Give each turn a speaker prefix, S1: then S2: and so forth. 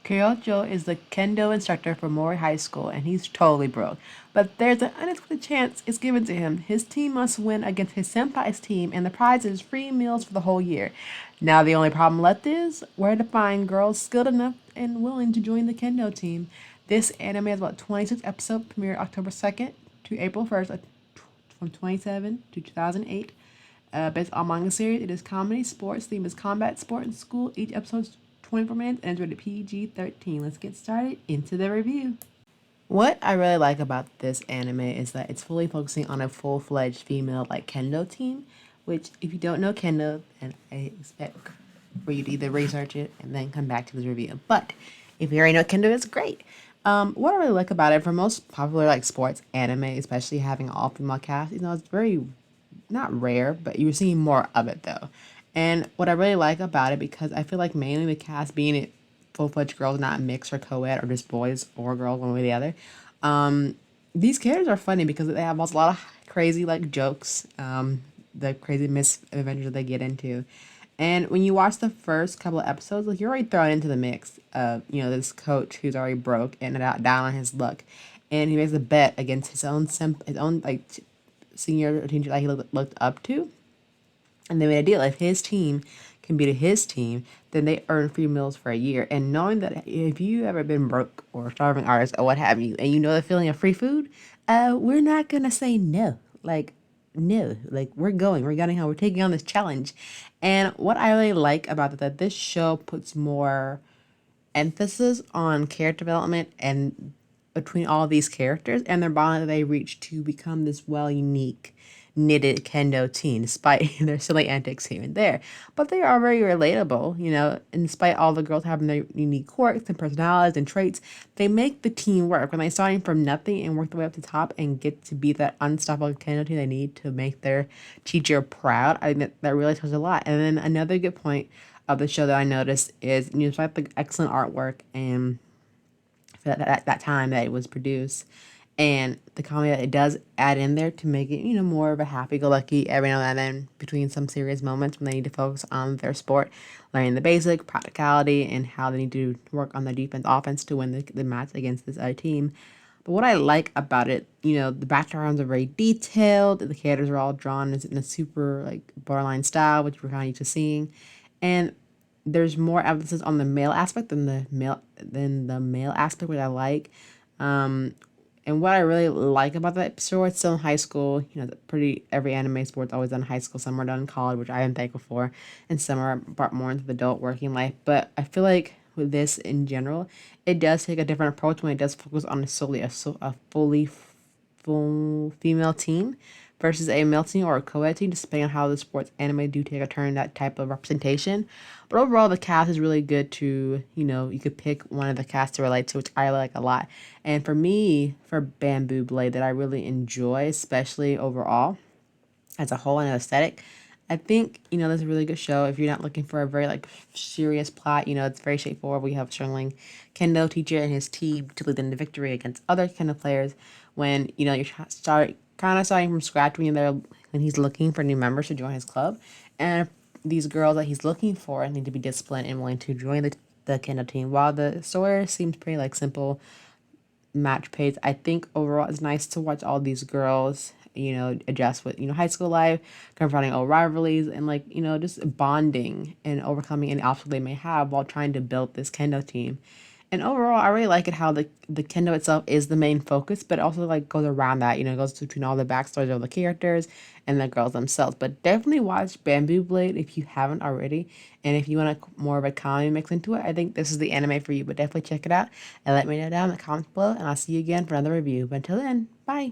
S1: Kyocho is the kendo instructor for Mori High School, and he's totally broke. But there's an unexpected chance is given to him. His team must win against his senpai's team, and the prize is free meals for the whole year. Now, the only problem left is where to find girls skilled enough and willing to join the kendo team. This anime has about 26 episodes, premiered October 2nd to April 1st, from 27 to 2008. Based on manga series, it is comedy, sports, theme is combat, sport, and school. Each episode is 24 minutes and is rated PG-13. Let's get started into the review. What I really like about this anime is that it's fully focusing on a full-fledged female like kendo team, which if you don't know kendo, then I expect for you to either research it and then come back to this review. But if you already know kendo, it's great. What I really like about it, for most popular like sports anime, especially having all female cast, it's very not rare, but you're seeing more of it though. And what I really like about it, because I feel like mainly the cast being it full fledged girls, not mixed or co ed or just boys or girls one way or the other. Um, these characters are funny because they have also a lot of crazy like jokes, the crazy misadventures they get into. And when you watch the first couple of episodes, like you're already thrown into the mix of, this coach who's already broke and down on his luck. And he makes a bet against his own like senior teacher that he looked up to, and they made a deal. If his team can beat his team, then they earn free meals for a year. And knowing that if you ever been broke or starving artist or what have you, and you know the feeling of free food, we're not gonna say no. Like no, like we're getting how we're taking on this challenge. And what I really like about it that this show puts more emphasis on character development and between all these characters and their bond that they reach to become this well unique knitted kendo team despite their silly antics here and there. But they are very relatable, and despite all the girls having their unique quirks and personalities and traits, they make the team work. When they starting from nothing and work their way up to the top and get to be that unstoppable kendo team they need to make their teacher proud, I think that really tells a lot. And then another good point of the show that I noticed is, despite the excellent artwork and for that time that it was produced, and the comedy that it does add in there to make it, more of a happy-go-lucky every now and then between some serious moments when they need to focus on their sport, learning the basic practicality and how they need to work on their defense, offense to win the match against this other team. But what I like about it, the backgrounds are very detailed. The characters are all drawn in a super like borderline style, which we're kind of used to seeing, and there's more emphasis on the male aspect than the male aspect, which I like. Um, and what I really like about that show, it's still in high school. Pretty every anime sport's always done in high school. Some are done in college, which I am thankful for, and some are brought more into the adult working life. But I feel like with this in general, it does take a different approach when it does focus on solely a fully full female team versus a male team or a co-ed team, just depending on how the sports anime do take a turn that type of representation. But overall, the cast is really good to, you could pick one of the cast to relate to, which I like a lot. And for me, for Bamboo Blade, that I really enjoy, especially overall as a whole and aesthetic, I think, this is a really good show. If you're not looking for a very like serious plot, it's very straightforward. We have a struggling kendo teacher and his team to lead them to victory against other kendo players when, you're starting from scratch when he's looking for new members to join his club. And these girls that he's looking for need to be disciplined and willing to join the kendo team. While the story seems pretty like simple match pace, I think overall it's nice to watch all these girls, adjust with, high school life, confronting old rivalries, and like, just bonding and overcoming any obstacle they may have while trying to build this kendo team. And overall, I really like it how the kendo itself is the main focus, but also like goes around that, goes between all the backstories of the characters and the girls themselves. But definitely watch Bamboo Blade if you haven't already. And if you want more of a comedy mix into it, I think this is the anime for you. But definitely check it out and let me know down in the comments below. And I'll see you again for another review. But until then, bye.